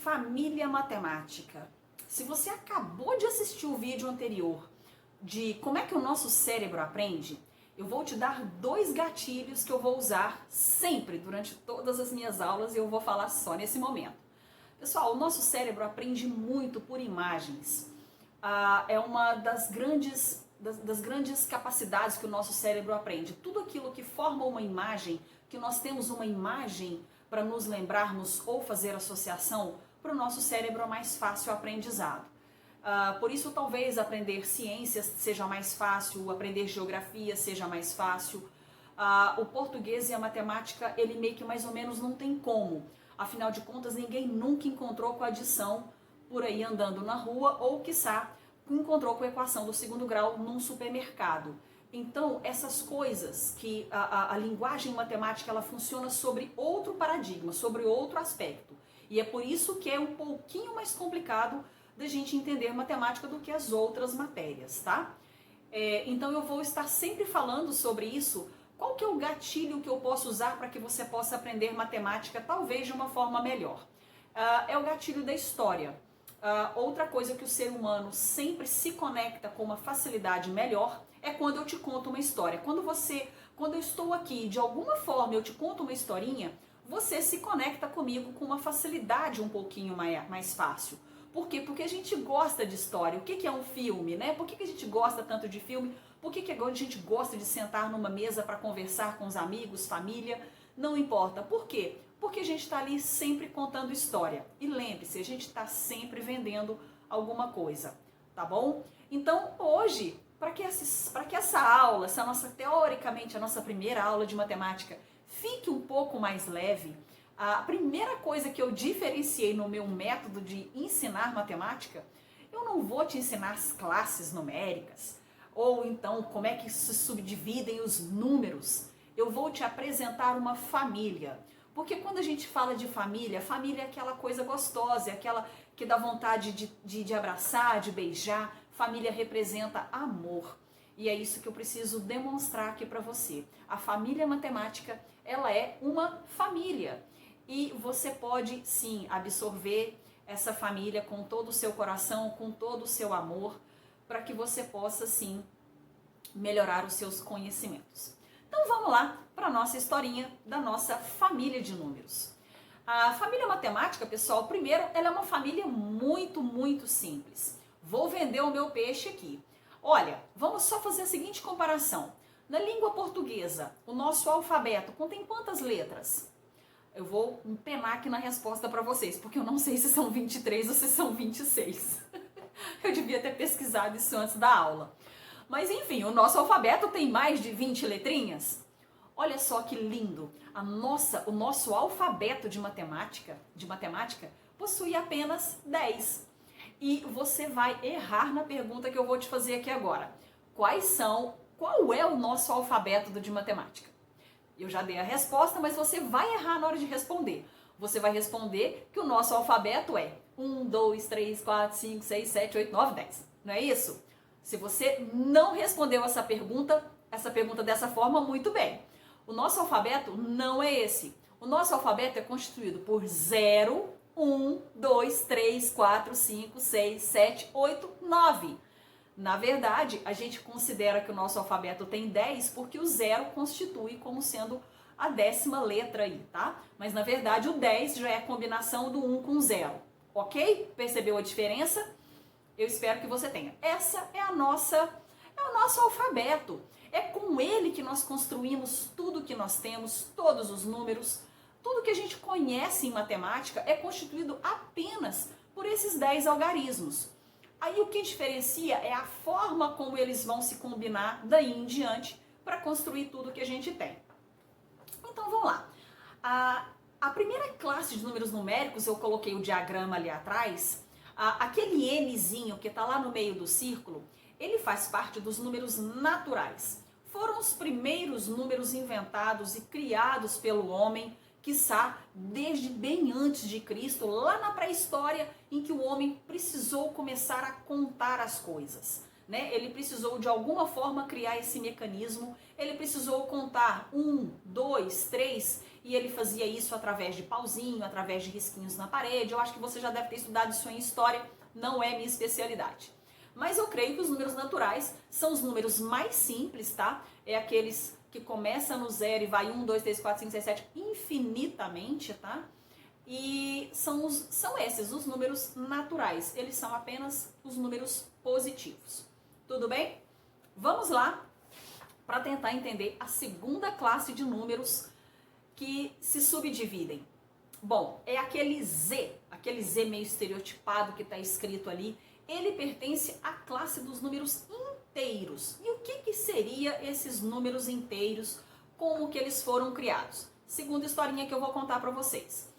família matemática. Se você acabou de assistir o vídeo anterior de como é que o nosso cérebro aprende, eu vou te dar 2 gatilhos que eu vou usar sempre durante todas as minhas aulas e eu vou falar só nesse momento. Pessoal, o nosso cérebro aprende muito por imagens. É uma das grandes capacidades que o nosso cérebro aprende. Tudo aquilo que forma uma imagem, que nós temos uma imagem para nos lembrarmos ou fazer associação, para o nosso cérebro é mais fácil o aprendizado. Por isso, talvez aprender ciências seja mais fácil, aprender geografia seja mais fácil. O português e a matemática, ele meio que mais ou menos não tem como. Afinal de contas, ninguém nunca encontrou com a adição por aí andando na rua ou, quiçá, encontrou com a equação do 2º grau num supermercado. Então, essas coisas que a linguagem matemática ela funciona sobre outro paradigma, sobre outro aspecto. E é por isso que é um pouquinho mais complicado da gente entender matemática do que as outras matérias, tá? Então eu vou estar sempre falando sobre isso. Qual que é o gatilho que eu posso usar para que você possa aprender matemática talvez de uma forma melhor? É o gatilho da história. Outra coisa que o ser humano sempre se conecta com uma facilidade melhor é quando eu te conto uma história. Quando eu estou aqui, de alguma forma eu te conto uma historinha, você se conecta comigo com uma facilidade um pouquinho mais fácil. Por quê? Porque a gente gosta de história. O que é um filme, né? Por que a gente gosta tanto de filme? Por que a gente gosta de sentar numa mesa para conversar com os amigos, família? Não importa. Por quê? Porque a gente está ali sempre contando história. E lembre-se, a gente está sempre vendendo alguma coisa, tá bom? Então, hoje, para que essa aula, teoricamente, a nossa primeira aula de matemática, fique um pouco mais leve, a primeira coisa que eu diferenciei no meu método de ensinar matemática, eu não vou te ensinar as classes numéricas, ou então como é que se subdividem os números. Eu vou te apresentar uma família. Porque quando a gente fala de família, família é aquela coisa gostosa, é aquela que dá vontade de abraçar, de beijar. Família representa amor. E é isso que eu preciso demonstrar aqui para você. A família matemática, ela é uma família. E você pode, sim, absorver essa família com todo o seu coração, com todo o seu amor, para que você possa, sim, melhorar os seus conhecimentos. Então vamos lá para a nossa historinha da nossa família de números. A família matemática, pessoal, primeiro, ela é uma família muito, muito simples. Vou vender o meu peixe aqui. Olha, vamos só fazer a seguinte comparação. Na língua portuguesa, o nosso alfabeto contém quantas letras? Eu vou empenar aqui na resposta para vocês, porque eu não sei se são 23 ou se são 26. Eu devia ter pesquisado isso antes da aula. Mas enfim, o nosso alfabeto tem mais de 20 letrinhas. Olha só que lindo. O nosso alfabeto de matemática possui apenas 10. E você vai errar na pergunta que eu vou te fazer aqui agora. Qual é o nosso alfabeto de matemática? Eu já dei a resposta, mas você vai errar na hora de responder. Você vai responder que o nosso alfabeto é 1, 2, 3, 4, 5, 6, 7, 8, 9, 10. Não é isso? Se você não respondeu essa pergunta dessa forma, muito bem. O nosso alfabeto não é esse. O nosso alfabeto é constituído por 0, 1, 2, 3, 4, 5, 6, 7, 8, 9. Na verdade, a gente considera que o nosso alfabeto tem 10 porque o 0 constitui como sendo a 10ª letra aí, tá? Mas na verdade o 10 já é a combinação do 1 com o 0, ok? Percebeu a diferença? Eu espero que você tenha. Essa é o nosso alfabeto. É com ele que nós construímos tudo que nós temos, todos os números, tudo que a gente conhece em matemática é constituído apenas por esses 10 algarismos. Aí o que diferencia é a forma como eles vão se combinar daí em diante para construir tudo que a gente tem. Então vamos lá. A primeira classe de números numéricos, eu coloquei o diagrama ali atrás, aquele Nzinho que está lá no meio do círculo, ele faz parte dos números naturais. Foram os primeiros números inventados e criados pelo homem, quiçá desde bem antes de Cristo, lá na pré-história, em que o homem precisou começar a contar as coisas. né? Ele precisou de alguma forma criar esse mecanismo, ele precisou contar 1, 2, 3, e ele fazia isso através de pauzinho, através de risquinhos na parede. Eu acho que você já deve ter estudado isso em história, não é minha especialidade. Mas eu creio que os números naturais são os números mais simples, tá? É aqueles que começam no 0 e vai 1, 2, 3, 4, 5, 6, 7, infinitamente, tá? E são esses os números naturais, eles são apenas os números positivos. Tudo bem? Vamos lá para tentar entender a segunda classe de números que se subdividem. Bom, é aquele Z meio estereotipado que está escrito ali, ele pertence à classe dos números inteiros. E o que seria esses números inteiros, como que eles foram criados? Segunda historinha que eu vou contar para vocês.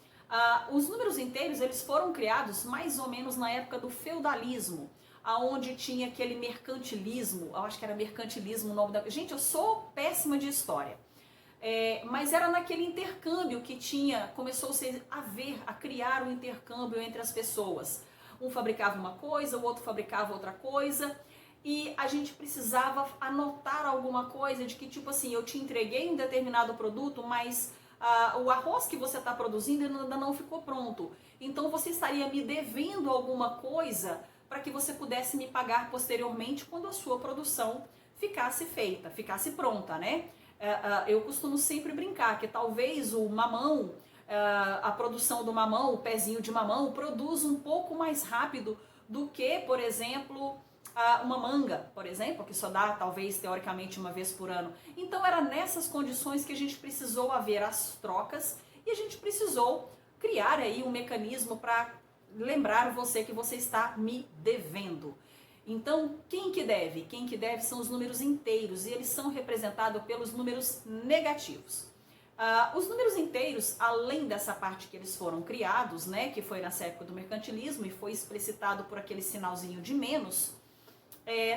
Os números inteiros, eles foram criados mais ou menos na época do feudalismo, aonde tinha aquele mercantilismo, eu acho que era mercantilismo o nome da... Gente, eu sou péssima de história. Mas era naquele intercâmbio que começou-se a criar um intercâmbio entre as pessoas. Um fabricava uma coisa, o outro fabricava outra coisa, e a gente precisava anotar alguma coisa de que, tipo assim, eu te entreguei um determinado produto, mas o arroz que você está produzindo ainda não ficou pronto. Então você estaria me devendo alguma coisa para que você pudesse me pagar posteriormente quando a sua produção ficasse feita, ficasse pronta, né? Eu costumo sempre brincar que talvez o mamão, a produção do mamão, o pezinho de mamão, produz um pouco mais rápido do que, por exemplo, uma manga, por exemplo, que só dá talvez teoricamente uma vez por ano. Então era nessas condições que a gente precisou haver as trocas e a gente precisou criar aí um mecanismo para lembrar você que você está me devendo. Então, quem que deve? Quem que deve são os números inteiros e eles são representados pelos números negativos. Os números inteiros, além dessa parte que eles foram criados, né, que foi nessa época do mercantilismo e foi explicitado por aquele sinalzinho de menos,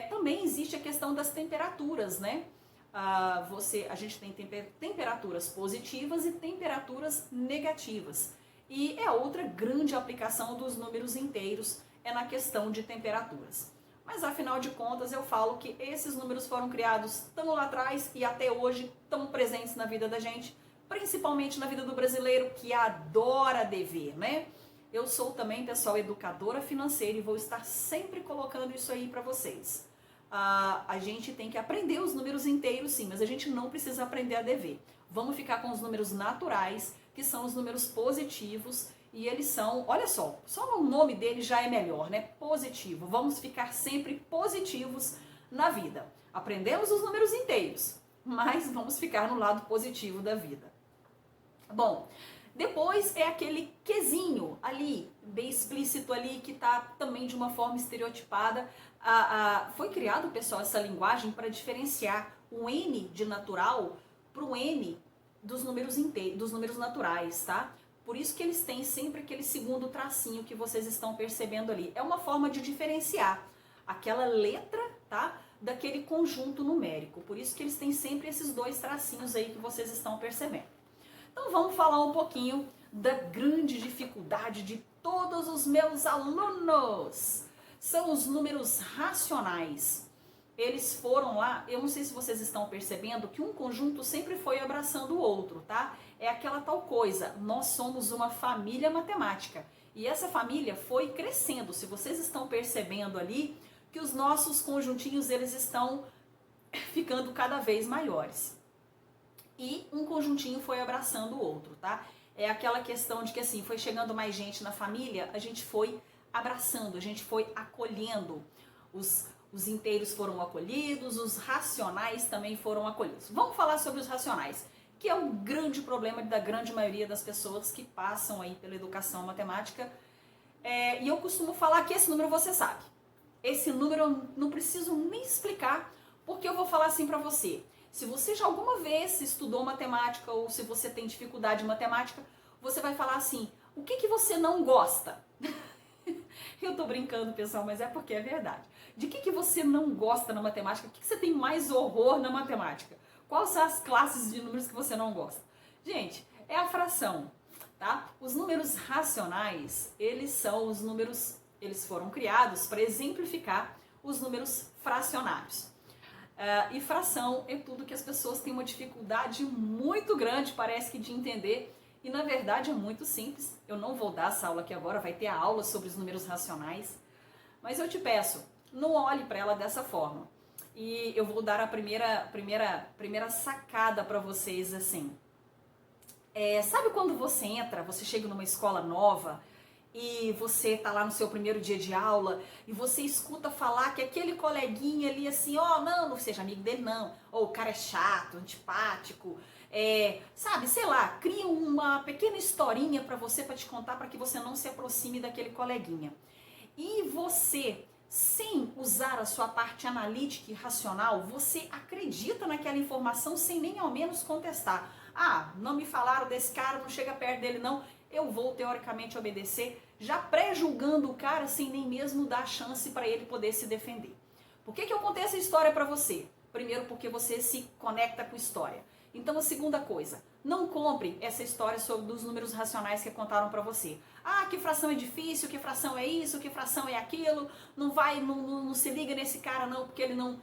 também existe a questão das temperaturas, né? A gente tem temperaturas positivas e temperaturas negativas. E outra grande aplicação dos números inteiros é na questão de temperaturas. Mas afinal de contas eu falo que esses números foram criados tão lá atrás e até hoje tão presentes na vida da gente, principalmente na vida do brasileiro que adora dever, né? Eu sou também, pessoal, educadora financeira e vou estar sempre colocando isso aí para vocês. A gente tem que aprender os números inteiros sim, mas a gente não precisa aprender a dever. Vamos ficar com os números naturais, que são os números positivos, e eles são, olha só o nome dele já é melhor, né? Positivo. Vamos ficar sempre positivos na vida. Aprendemos os números inteiros, mas vamos ficar no lado positivo da vida. Bom, depois é aquele quezinho ali, bem explícito ali, que tá também de uma forma estereotipada. Foi criado, pessoal, essa linguagem para diferenciar o N de natural para o N dos números inteiros, dos números naturais, tá? Por isso que eles têm sempre aquele segundo tracinho que vocês estão percebendo ali. É uma forma de diferenciar aquela letra, tá, daquele conjunto numérico. Por isso que eles têm sempre esses dois tracinhos aí que vocês estão percebendo. Então vamos falar um pouquinho da grande dificuldade de todos os meus alunos. São os números racionais. Eles foram lá, eu não sei se vocês estão percebendo que um conjunto sempre foi abraçando o outro, tá? É aquela tal coisa, nós somos uma família matemática. E essa família foi crescendo, se vocês estão percebendo ali que os nossos conjuntinhos, eles estão ficando cada vez maiores. E um conjuntinho foi abraçando o outro, tá? É aquela questão de que assim, foi chegando mais gente na família, a gente foi abraçando, a gente foi acolhendo. Os inteiros foram acolhidos, os racionais também foram acolhidos. Vamos falar sobre os racionais, que é um grande problema da grande maioria das pessoas que passam aí pela educação matemática. E eu costumo falar que esse número você sabe. Esse número eu não preciso nem explicar, porque eu vou falar assim pra você. Se você já alguma vez estudou matemática ou se você tem dificuldade em matemática, você vai falar assim, o que você não gosta? Eu tô brincando, pessoal, mas é porque é verdade. De que você não gosta na matemática? O que você tem mais horror na matemática? Quais são as classes de números que você não gosta? Gente, é a fração, tá? Os números racionais, eles são os números, eles foram criados para exemplificar os números fracionários. E fração é tudo que as pessoas têm uma dificuldade muito grande, parece que, de entender, e na verdade é muito simples. Eu não vou dar essa aula aqui agora, vai ter a aula sobre os números racionais, mas eu te peço, não olhe para ela dessa forma. E eu vou dar a primeira sacada para vocês assim. Sabe quando você chega numa escola nova e você tá lá no seu primeiro dia de aula e você escuta falar que aquele coleguinha ali assim, não seja amigo dele não, ou o cara é chato, antipático, sabe, sei lá, cria uma pequena historinha para você, para te contar, para que você não se aproxime daquele coleguinha. E você, sem usar a sua parte analítica e racional, você acredita naquela informação sem nem ao menos contestar. Não me falaram desse cara, não chega perto dele não, eu vou teoricamente obedecer, já pré-julgando o cara sem nem mesmo dar chance para ele poder se defender. Por que eu contei essa história para você? Primeiro, porque você se conecta com história. Então, a segunda coisa, não compre essa história sobre os números racionais que contaram para você. Que fração é difícil, que fração é isso, que fração é aquilo, não se liga nesse cara não, porque ele não...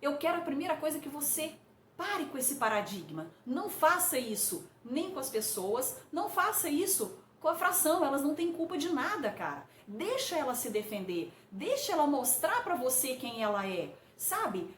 Eu quero a primeira coisa que você pare com esse paradigma. Não faça isso nem com as pessoas, não faça isso com a fração, elas não têm culpa de nada, cara. Deixa ela se defender, deixa ela mostrar pra você quem ela é, sabe?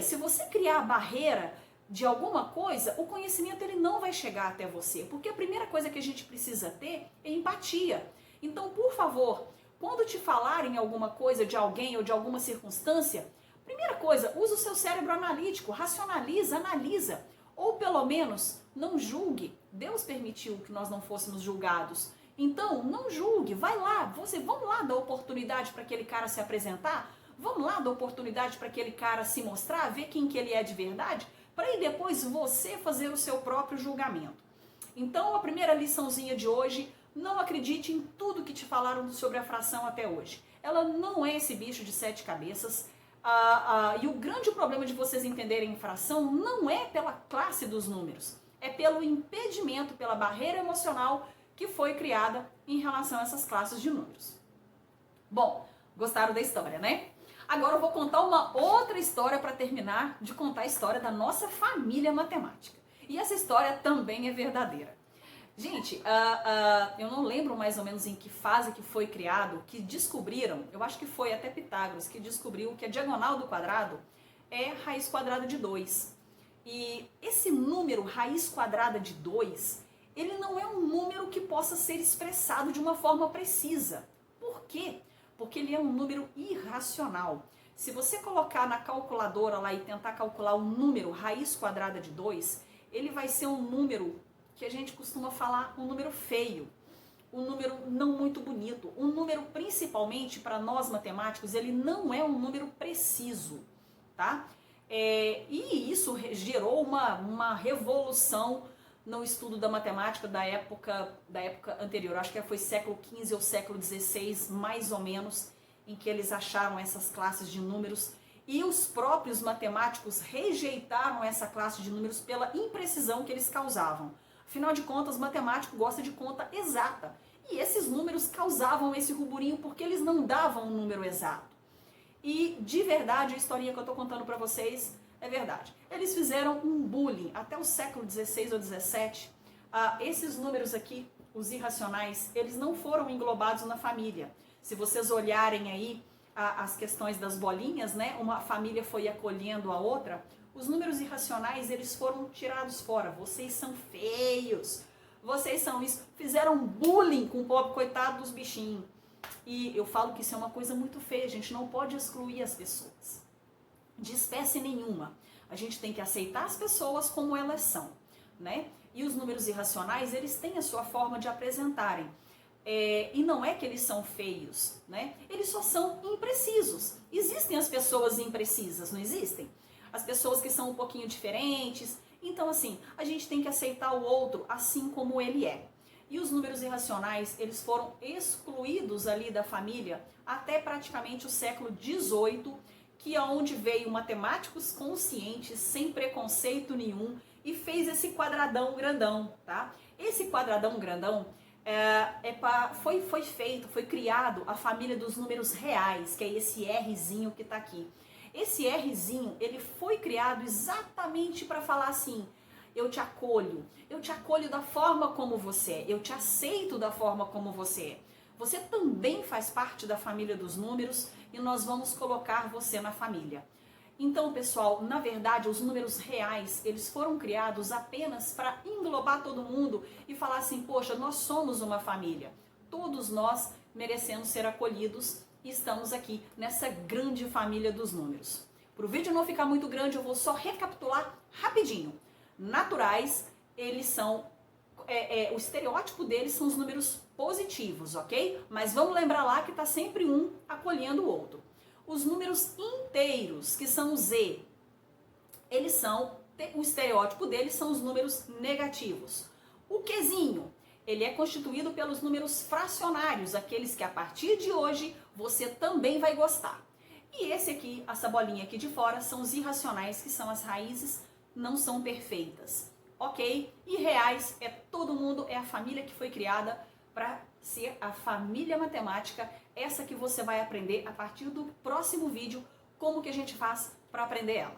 Se você criar a barreira de alguma coisa, o conhecimento ele não vai chegar até você, porque a primeira coisa que a gente precisa ter é empatia. Então, por favor, quando te falarem alguma coisa de alguém ou de alguma circunstância, primeira coisa, usa o seu cérebro analítico, racionaliza, analisa, ou pelo menos não julgue. Deus permitiu que nós não fôssemos julgados. Então, não julgue, vai lá, vamos lá dar oportunidade para aquele cara se apresentar, vamos lá dar oportunidade para aquele cara se mostrar, ver quem que ele é de verdade, para aí depois você fazer o seu próprio julgamento. Então, a primeira liçãozinha de hoje, não acredite em tudo que te falaram sobre a fração até hoje. Ela não é esse bicho de 7 cabeças. E o grande problema de vocês entenderem fração não é pela classe dos números, é pelo impedimento, pela barreira emocional que foi criada em relação a essas classes de números. Bom, gostaram da história, né? Agora eu vou contar uma outra história para terminar de contar a história da nossa família matemática. E essa história também é verdadeira. Gente, eu não lembro mais ou menos em que fase que foi criado, que descobriram, eu acho que foi até Pitágoras, que descobriu que a diagonal do quadrado é raiz quadrada de 2. E esse número, raiz quadrada de 2, ele não é um número que possa ser expressado de uma forma precisa. Por quê? Porque ele é um número irracional. Se você colocar na calculadora lá e tentar calcular o número raiz quadrada de 2, ele vai ser um número que a gente costuma falar um número feio, um número não muito bonito, um número principalmente para nós matemáticos, ele não é um número preciso, tá? E isso gerou uma revolução no estudo da matemática da época anterior, acho que foi século XV ou século XVI, mais ou menos, em que eles acharam essas classes de números e os próprios matemáticos rejeitaram essa classe de números pela imprecisão que eles causavam. Afinal de contas, o matemático gosta de conta exata. E esses números causavam esse ruburinho porque eles não davam um número exato. E, de verdade, a historinha que eu estou contando para vocês é verdade. Eles fizeram um bullying até o século XVI ou XVII. Esses números aqui, os irracionais, eles não foram englobados na família. Se vocês olharem aí as questões das bolinhas, né? Uma família foi acolhendo a outra. Os números irracionais, eles foram tirados fora. Vocês são feios, vocês são isso. Fizeram bullying com o pobre coitado dos bichinhos. E eu falo que isso é uma coisa muito feia, a gente não pode excluir as pessoas, de espécie nenhuma. A gente tem que aceitar as pessoas como elas são, né? E os números irracionais, eles têm a sua forma de apresentarem. E não é que eles são feios, né? Eles só são imprecisos. Existem as pessoas imprecisas, não existem? As pessoas que são um pouquinho diferentes. Então, assim, a gente tem que aceitar o outro assim como ele é. E os números irracionais, eles foram excluídos ali da família até praticamente o século XVIII, que é onde veio matemáticos conscientes, sem preconceito nenhum, e fez esse quadradão grandão, tá? Esse quadradão grandão, foi criado a família dos números reais, que é esse Rzinho que tá aqui. Esse Rzinho, ele foi criado exatamente para falar assim: eu te acolho da forma como você é, eu te aceito da forma como você é. Você também faz parte da família dos números e nós vamos colocar você na família. Então, pessoal, na verdade, os números reais, eles foram criados apenas para englobar todo mundo e falar assim: poxa, nós somos uma família. Todos nós merecemos ser acolhidos e estamos aqui nessa grande família dos números. Para o vídeo não ficar muito grande, eu vou só recapitular rapidinho. Naturais, eles são, o estereótipo deles são os números positivos, ok? Mas vamos lembrar lá que está sempre um acolhendo o outro. Os números inteiros, que são o Z, eles são, o estereótipo deles são os números negativos. O Qzinho, ele é constituído pelos números fracionários, aqueles que a partir de hoje você também vai gostar. E esse aqui, essa bolinha aqui de fora, são os irracionais, que são as raízes, não são perfeitas, ok? E reais é todo mundo, é a família que foi criada para ser a família matemática, essa que você vai aprender a partir do próximo vídeo, como que a gente faz para aprender ela.